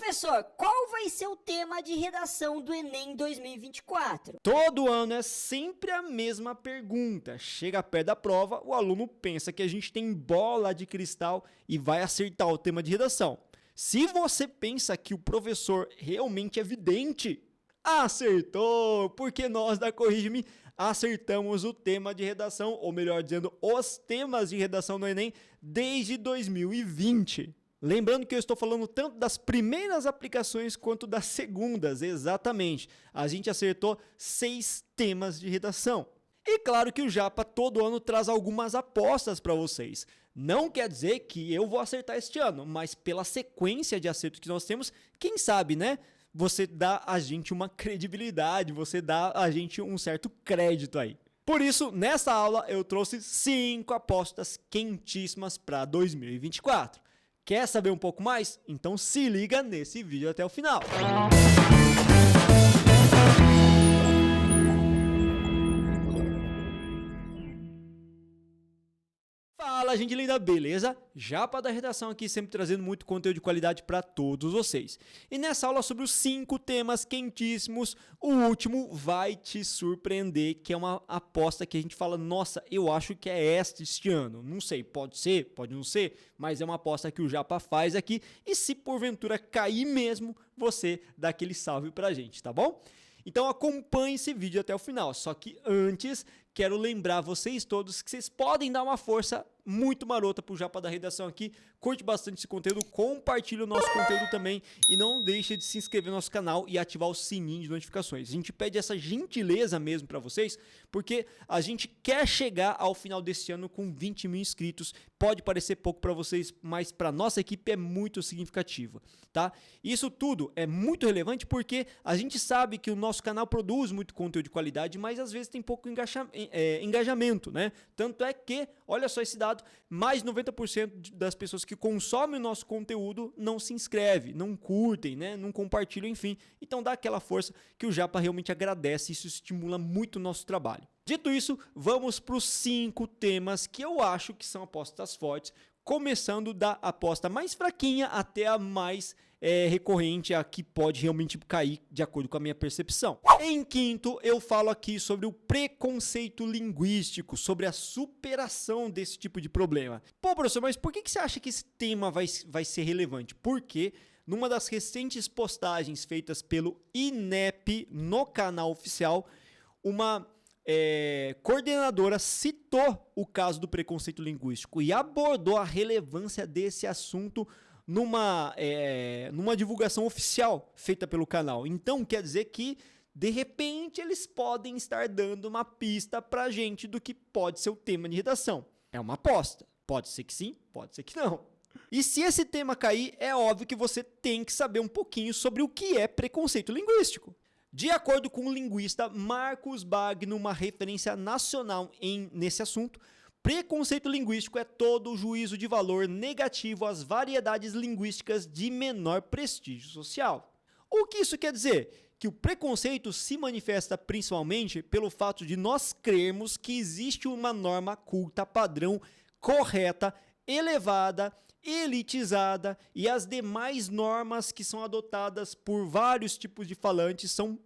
Professor, qual vai ser o tema de redação do Enem 2024? Todo ano é sempre a mesma pergunta. Chega perto da prova, o aluno pensa que a gente tem bola de cristal e vai acertar o tema de redação. Se você pensa que o professor realmente é vidente, acertou, porque nós da Corrige-me acertamos o tema de redação, ou melhor dizendo, os temas de redação do Enem desde 2020. Lembrando que eu estou falando tanto das primeiras aplicações quanto das segundas, exatamente. A gente acertou 6 temas de redação. E claro que o Japa todo ano traz algumas apostas para vocês. Não quer dizer que eu vou acertar este ano, mas pela sequência de acertos que nós temos, quem sabe, né? Você dá a gente uma credibilidade, você dá a gente um certo crédito aí. Por isso, nessa aula eu trouxe 5 apostas quentíssimas para 2024. Quer saber um pouco mais? Então se liga nesse vídeo até o final. Fala, gente linda, beleza? Japa da redação aqui, sempre trazendo muito conteúdo de qualidade para todos vocês. E nessa aula sobre os 5 temas quentíssimos, o último vai te surpreender, que é uma aposta que a gente fala, nossa, eu acho que é este ano. Não sei, pode ser, pode não ser, mas é uma aposta que o Japa faz aqui. E se porventura cair mesmo, você dá aquele salve pra gente, tá bom? Então acompanhe esse vídeo até o final, só que antes quero lembrar vocês todos que vocês podem dar uma força muito marota pro Japa da Redação aqui, curte bastante esse conteúdo, compartilhe o nosso conteúdo também e não deixe de se inscrever no nosso canal e ativar o sininho de notificações. A gente pede essa gentileza mesmo para vocês, porque a gente quer chegar ao final desse ano com 20 mil inscritos. Pode parecer pouco para vocês, mas para nossa equipe é muito significativo, tá? Isso tudo é muito relevante porque a gente sabe que o nosso canal produz muito conteúdo de qualidade, mas às vezes tem pouco engajamento, né? Tanto é que, olha só esse dado, mais de 90% das pessoas que consomem o nosso conteúdo não se inscrevem, não curtem, né? Não compartilham, enfim. Então dá aquela força que o Japa realmente agradece, isso estimula muito o nosso trabalho. Dito isso, vamos para os 5 temas que eu acho que são apostas fortes, começando da aposta mais fraquinha até a mais recorrente, a que pode realmente cair de acordo com a minha percepção. Em quinto, eu falo aqui sobre o preconceito linguístico, sobre a superação desse tipo de problema. Pô, professor, mas por que você acha que esse tema vai ser relevante? Porque numa das recentes postagens feitas pelo INEP no canal oficial, uma coordenadora citou o caso do preconceito linguístico e abordou a relevância desse assunto numa divulgação oficial feita pelo canal. Então, quer dizer que, de repente, eles podem estar dando uma pista pra gente do que pode ser o tema de redação. É uma aposta. Pode ser que sim, pode ser que não. E se esse tema cair, é óbvio que você tem que saber um pouquinho sobre o que é preconceito linguístico. De acordo com o linguista Marcos Bagno, uma referência nacional nesse assunto, preconceito linguístico é todo o juízo de valor negativo às variedades linguísticas de menor prestígio social. O que isso quer dizer? Que o preconceito se manifesta principalmente pelo fato de nós crermos que existe uma norma culta padrão correta, elevada, elitizada e as demais normas que são adotadas por vários tipos de falantes são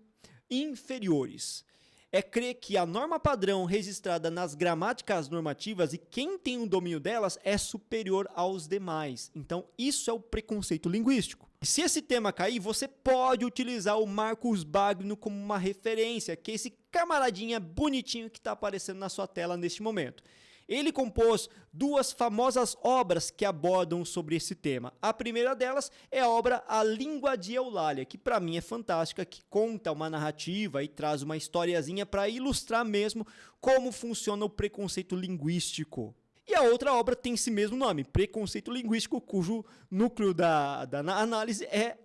inferiores. É crer que a norma padrão registrada nas gramáticas normativas e quem tem o domínio delas é superior aos demais. Então, isso é o preconceito linguístico. Se esse tema cair, você pode utilizar o Marcos Bagno como uma referência, que é esse camaradinha bonitinho que está aparecendo na sua tela neste momento. Ele compôs 2 famosas obras que abordam sobre esse tema. A primeira delas é a obra A Língua de Eulália, que para mim é fantástica, que conta uma narrativa e traz uma historiazinha para ilustrar mesmo como funciona o preconceito linguístico. E a outra obra tem esse mesmo nome, Preconceito Linguístico, cujo núcleo da análise é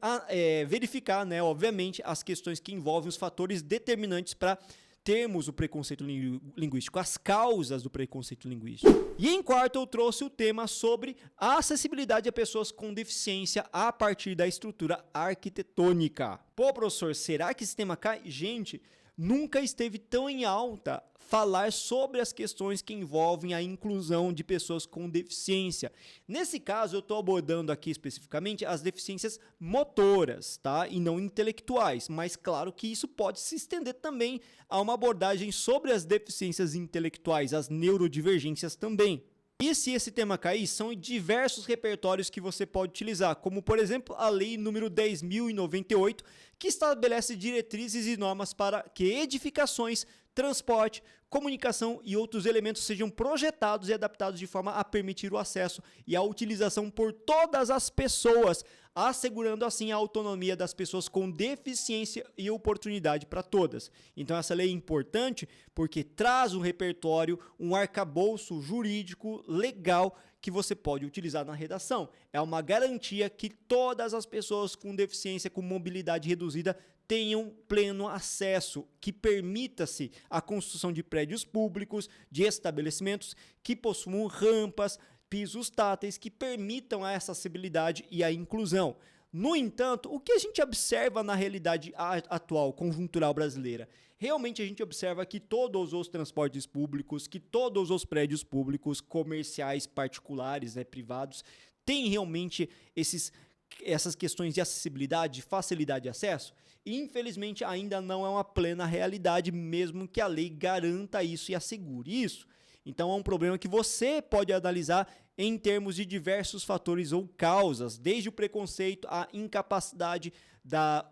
verificar, né, obviamente, as questões que envolvem os fatores determinantes para termos o preconceito linguístico, as causas do preconceito linguístico. E em quarto eu trouxe o tema sobre a acessibilidade a pessoas com deficiência a partir da estrutura arquitetônica. Pô, professor, será que esse tema cai? Gente, nunca esteve tão em alta falar sobre as questões que envolvem a inclusão de pessoas com deficiência. Nesse caso, eu estou abordando aqui especificamente as deficiências motoras, tá? E não intelectuais, mas claro que isso pode se estender também a uma abordagem sobre as deficiências intelectuais, as neurodivergências também. E se esse tema cair, são diversos repertórios que você pode utilizar, como por exemplo a Lei número 10.098, que estabelece diretrizes e normas para que edificações, transporte, comunicação e outros elementos sejam projetados e adaptados de forma a permitir o acesso e a utilização por todas as pessoas, assegurando assim a autonomia das pessoas com deficiência e oportunidade para todas. Então essa lei é importante porque traz um repertório, um arcabouço jurídico legal que você pode utilizar na redação. É uma garantia que todas as pessoas com deficiência, com mobilidade reduzida, tenham pleno acesso, que permita-se a construção de prédios públicos, de estabelecimentos que possuam rampas, pisos táteis, que permitam a acessibilidade e a inclusão. No entanto, o que a gente observa na realidade atual, conjuntural brasileira? Realmente a gente observa que todos os transportes públicos, que todos os prédios públicos, comerciais, particulares, privados, têm realmente essas questões de acessibilidade, de facilidade de acesso? Infelizmente ainda não é uma plena realidade, mesmo que a lei garanta isso e assegure isso. Então é um problema que você pode analisar em termos de diversos fatores ou causas, desde o preconceito à incapacidade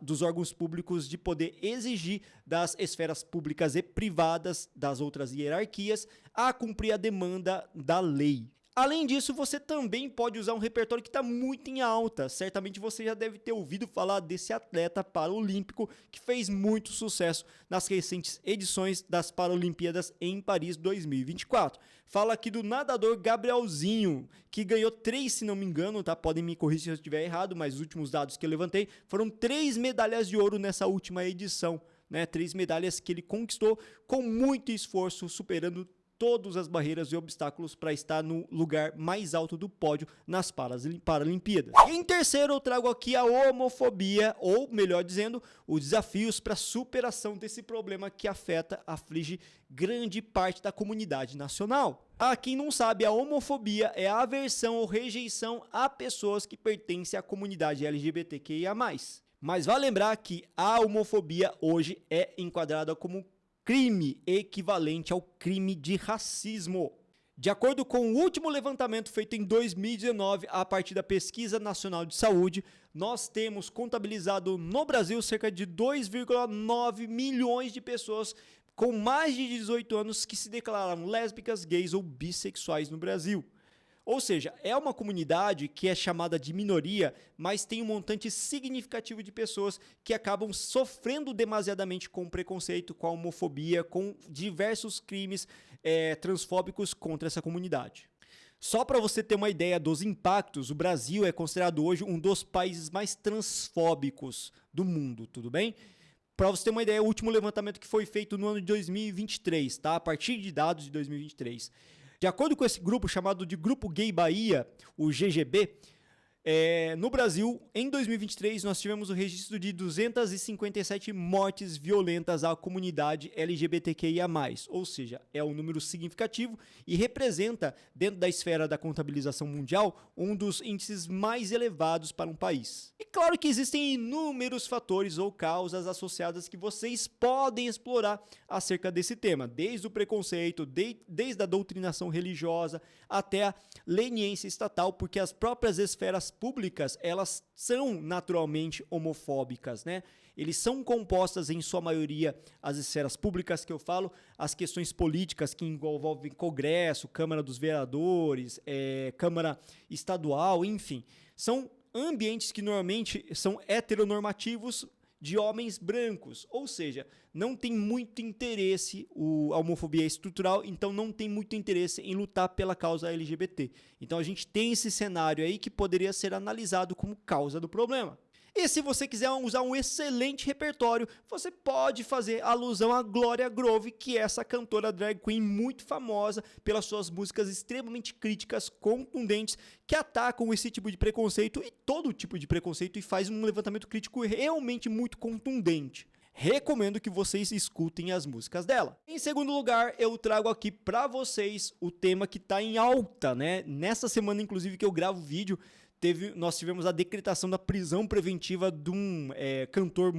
dos órgãos públicos de poder exigir das esferas públicas e privadas, das outras hierarquias, a cumprir a demanda da lei. Além disso, você também pode usar um repertório que está muito em alta. Certamente você já deve ter ouvido falar desse atleta paralímpico que fez muito sucesso nas recentes edições das Paralimpíadas em Paris 2024. Fala aqui do nadador Gabrielzinho, que ganhou 3, se não me engano, tá? Podem me corrigir se eu estiver errado, mas os últimos dados que eu levantei foram 3 medalhas de ouro nessa última edição, né? 3 medalhas que ele conquistou com muito esforço, superando todas as barreiras e obstáculos para estar no lugar mais alto do pódio nas Paralimpíadas. E em terceiro, eu trago aqui a homofobia, ou melhor dizendo, os desafios para a superação desse problema que aflige grande parte da comunidade nacional. Para quem não sabe, a homofobia é a aversão ou rejeição a pessoas que pertencem à comunidade LGBTQIA+. Mas vale lembrar que a homofobia hoje é enquadrada como crime equivalente ao crime de racismo. De acordo com o último levantamento feito em 2019, a partir da Pesquisa Nacional de Saúde, nós temos contabilizado no Brasil cerca de 2,9 milhões de pessoas com mais de 18 anos que se declararam lésbicas, gays ou bissexuais no Brasil. Ou seja, é uma comunidade que é chamada de minoria, mas tem um montante significativo de pessoas que acabam sofrendo demasiadamente com preconceito, com a homofobia, com diversos crimes transfóbicos contra essa comunidade. Só para você ter uma ideia dos impactos, o Brasil é considerado hoje um dos países mais transfóbicos do mundo, tudo bem? Para você ter uma ideia, o último levantamento que foi feito no ano de 2023, tá? A partir de dados de 2023. De acordo com esse grupo chamado de Grupo Gay Bahia, o GGB, no Brasil, em 2023, nós tivemos o registro de 257 mortes violentas à comunidade LGBTQIA+, ou seja, é um número significativo e representa, dentro da esfera da contabilização mundial, um dos índices mais elevados para um país. E claro que existem inúmeros fatores ou causas associadas que vocês podem explorar acerca desse tema, desde o preconceito, desde a doutrinação religiosa, até a leniência estatal, porque as próprias esferas públicas, elas são naturalmente homofóbicas, né? Eles são compostas, em sua maioria, as esferas públicas que eu falo, as questões políticas que envolvem Congresso, Câmara dos Vereadores, Câmara Estadual, enfim. São ambientes que normalmente são heteronormativos, de homens brancos, ou seja, não tem muito interesse, a homofobia é estrutural, então não tem muito interesse em lutar pela causa LGBT. Então a gente tem esse cenário aí que poderia ser analisado como causa do problema. E se você quiser usar um excelente repertório, você pode fazer alusão a Glória Groove, que é essa cantora drag queen muito famosa pelas suas músicas extremamente críticas, contundentes, que atacam esse tipo de preconceito e todo tipo de preconceito e faz um levantamento crítico realmente muito contundente. recomendo que vocês escutem as músicas dela. Em segundo lugar, eu trago aqui para vocês o tema que está em alta, né? Nessa semana, inclusive, que eu gravo o vídeo, nós tivemos a decretação da prisão preventiva de um cantor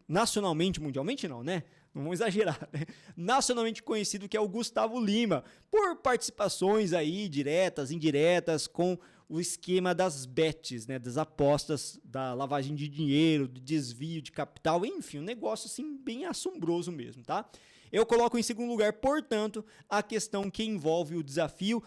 nacionalmente não, né? Não vamos exagerar, né? Nacionalmente conhecido, que é o Gustavo Lima, por participações aí diretas, indiretas, com o esquema das bets, né? Das apostas, da lavagem de dinheiro, do desvio de capital, enfim, um negócio assim bem assombroso mesmo, tá? Eu coloco em segundo lugar, portanto, a questão que envolve o desafio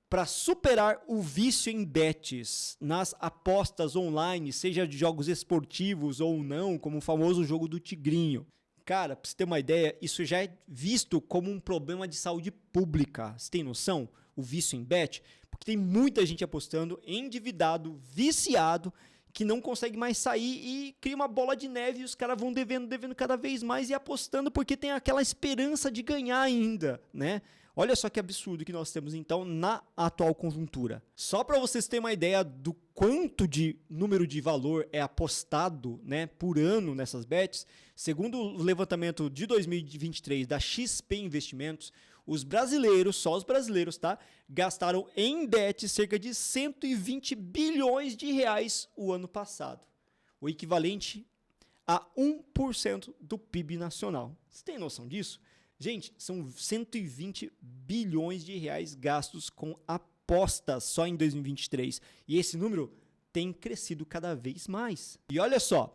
para superar o vício em bets nas apostas online, seja de jogos esportivos ou não, como o famoso jogo do Tigrinho. Cara, pra você ter uma ideia, isso já é visto como um problema de saúde pública. Você tem noção? O vício em bet? Porque tem muita gente apostando, endividado, viciado, que não consegue mais sair e cria uma bola de neve e os caras vão devendo cada vez mais e apostando porque tem aquela esperança de ganhar ainda, né? Olha só que absurdo que nós temos então na atual conjuntura. Só para vocês terem uma ideia do quanto de número de valor é apostado, né, por ano nessas bets, segundo o levantamento de 2023 da XP Investimentos, os brasileiros, só os brasileiros, tá, gastaram em bets cerca de 120 bilhões de reais o ano passado, o equivalente a 1% do PIB nacional. Você tem noção disso? Gente, são 120 bilhões de reais gastos com apostas só em 2023. E esse número tem crescido cada vez mais. E olha só,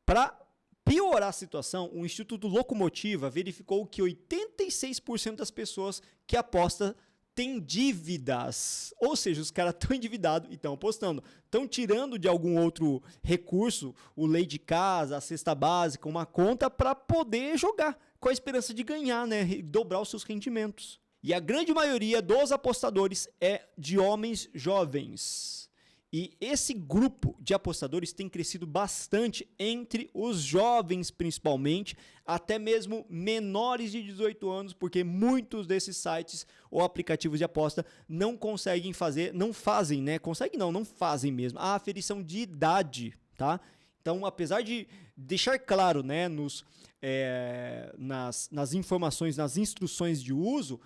para piorar a situação, o Instituto Locomotiva verificou que 86% das pessoas que apostam têm dívidas. Ou seja, os caras estão endividados e estão apostando. Estão tirando de algum outro recurso, o lei de casa, a cesta básica, uma conta para poder jogar, com a esperança de ganhar, né, dobrar os seus rendimentos. E a grande maioria dos apostadores é de homens jovens. E esse grupo de apostadores tem crescido bastante entre os jovens, principalmente, até mesmo menores de 18 anos, porque muitos desses sites ou aplicativos de aposta não conseguem fazer, não fazem, né? Conseguem não fazem mesmo a aferição de idade, tá? Então, apesar de deixar claro, né, nas informações, nas instruções de uso,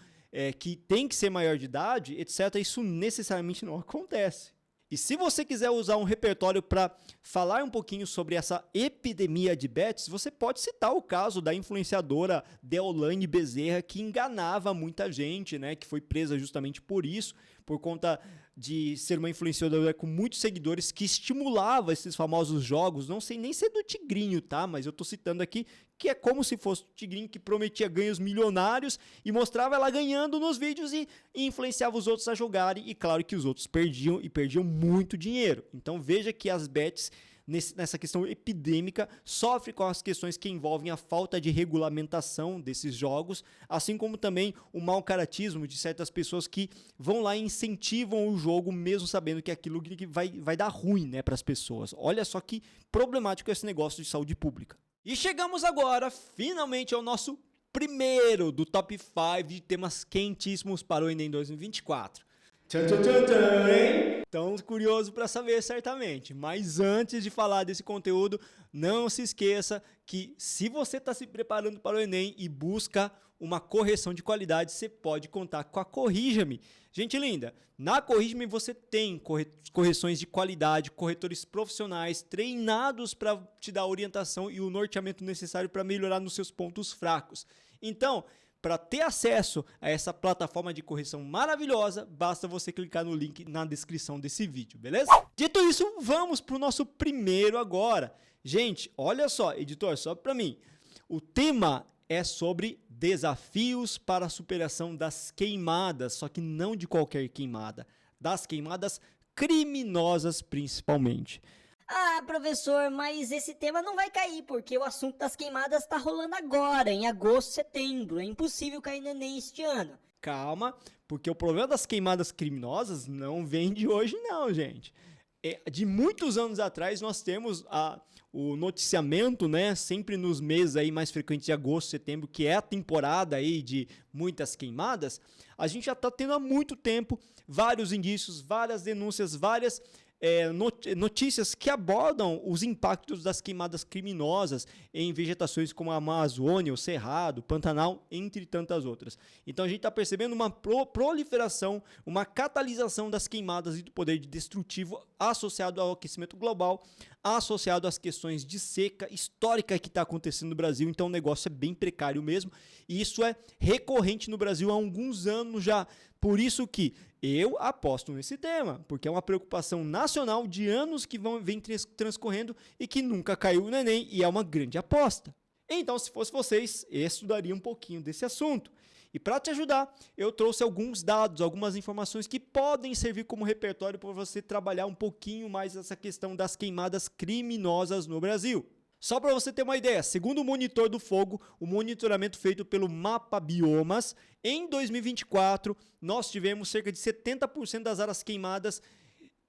que tem que ser maior de idade, etc., isso necessariamente não acontece. E se você quiser usar um repertório para falar um pouquinho sobre essa epidemia de bets, você pode citar o caso da influenciadora Deolane Bezerra, que enganava muita gente, né, que foi presa justamente por isso, por conta de ser uma influenciadora com muitos seguidores que estimulava esses famosos jogos, não sei nem se é do Tigrinho, tá? Mas eu tô citando aqui que é como se fosse o Tigrinho que prometia ganhos milionários e mostrava ela ganhando nos vídeos e influenciava os outros a jogarem, e claro que os outros perdiam e perdiam muito dinheiro. Então veja que as bets nessa questão epidêmica sofre com as questões que envolvem a falta de regulamentação desses jogos, assim como também o mau caratismo de certas pessoas que vão lá e incentivam o jogo mesmo sabendo que aquilo que vai dar ruim, né, para as pessoas. Olha só que problemático esse negócio de saúde pública. E chegamos agora finalmente ao nosso primeiro do top 5 de temas quentíssimos para o Enem 2024. Tão curioso para saber certamente, mas antes de falar desse conteúdo, não se esqueça que se você está se preparando para o Enem e busca uma correção de qualidade, você pode contar com a Corrija-me. Gente linda, na Corrija-me você tem correções de qualidade, corretores profissionais treinados para te dar a orientação e o norteamento necessário para melhorar nos seus pontos fracos. Então, para ter acesso a essa plataforma de correção maravilhosa, basta você clicar no link na descrição desse vídeo, beleza? Dito isso, vamos para o nosso primeiro agora. Gente, olha só, editor, sobe para mim. O tema é sobre desafios para a superação das queimadas, só que não de qualquer queimada, das queimadas criminosas principalmente. Ah, professor, mas esse tema não vai cair, porque o assunto das queimadas tá rolando agora, em agosto, setembro. É impossível cair no Enem este ano. Calma, porque o problema das queimadas criminosas não vem de hoje não, gente. De muitos anos atrás nós temos o noticiamento, né, sempre nos meses aí mais frequentes de agosto, setembro, que é a temporada aí de muitas queimadas. A gente já está tendo há muito tempo vários indícios, várias denúncias, várias notícias que abordam os impactos das queimadas criminosas em vegetações como a Amazônia, o Cerrado, o Pantanal, entre tantas outras. Então a gente está percebendo uma proliferação, uma catalisação das queimadas e do poder destrutivo associado ao aquecimento global, associado às questões de seca histórica que está acontecendo no Brasil. Então o negócio é bem precário mesmo, e isso é recorrente no Brasil há alguns anos já. Por isso que eu aposto nesse tema, porque é uma preocupação nacional de anos que vem transcorrendo e que nunca caiu no Enem, e é uma grande aposta. Então, se fosse vocês, eu estudaria um pouquinho desse assunto. E para te ajudar, eu trouxe alguns dados, algumas informações que podem servir como repertório para você trabalhar um pouquinho mais essa questão das queimadas criminosas no Brasil. Só para você ter uma ideia, segundo o Monitor do Fogo, o monitoramento feito pelo Mapa Biomas, em 2024 nós tivemos cerca de 70% das áreas queimadas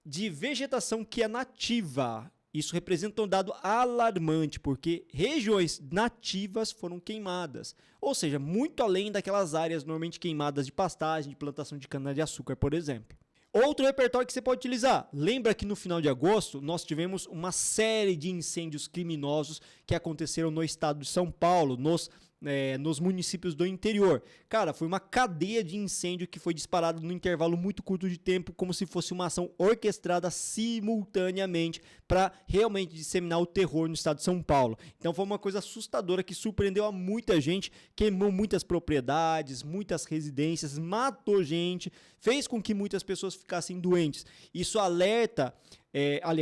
de vegetação que é nativa. Isso representa um dado alarmante, porque regiões nativas foram queimadas, ou seja, muito além daquelas áreas normalmente queimadas de pastagem, de plantação de cana-de-açúcar, por exemplo. Outro repertório que você pode utilizar, lembra que no final de agosto nós tivemos uma série de incêndios criminosos que aconteceram no estado de São Paulo, nos municípios do interior. Cara, foi uma cadeia de incêndio que foi disparada num intervalo muito curto de tempo, como se fosse uma ação orquestrada simultaneamente para realmente disseminar o terror no estado de São Paulo. Então foi uma coisa assustadora que surpreendeu a muita gente, queimou muitas propriedades, muitas residências, matou gente, fez com que muitas pessoas ficassem doentes. Isso alerta,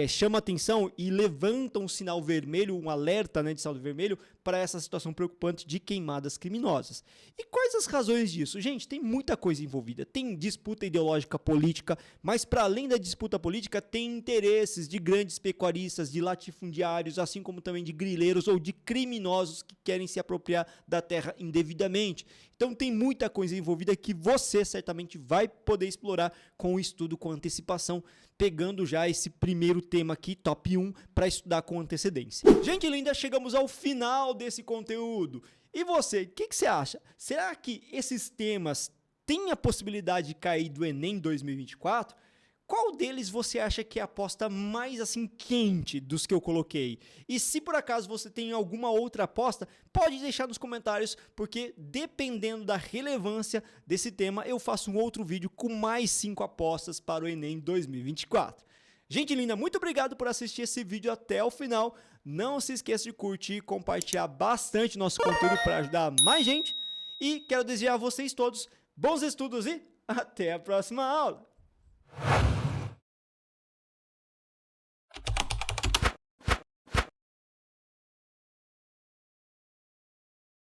chama atenção e levanta um sinal vermelho, um alerta, de sinal vermelho para essa situação preocupante de queimadas criminosas. E quais as razões disso? Gente, tem muita coisa envolvida. Tem disputa ideológica política, mas para além da disputa política, tem interesses de grandes pecuaristas, de latifundiários, assim como também de grileiros ou de criminosos que querem se apropriar da terra indevidamente. Então tem muita coisa envolvida que você certamente vai poder explorar com o estudo, com antecipação, pegando já esse primeiro tema aqui, top 1, para estudar com antecedência. Gente linda, chegamos ao final desse conteúdo. E você, o que você acha? Será que esses temas têm a possibilidade de cair do Enem 2024? Qual deles você acha que é a aposta mais assim quente dos que eu coloquei? E se por acaso você tem alguma outra aposta, pode deixar nos comentários, porque dependendo da relevância desse tema, eu faço um outro vídeo com mais 5 apostas para o Enem 2024. Gente linda, muito obrigado por assistir esse vídeo até o final. Não se esqueça de curtir e compartilhar bastante nosso conteúdo para ajudar mais gente. E quero desejar a vocês todos bons estudos e até a próxima aula!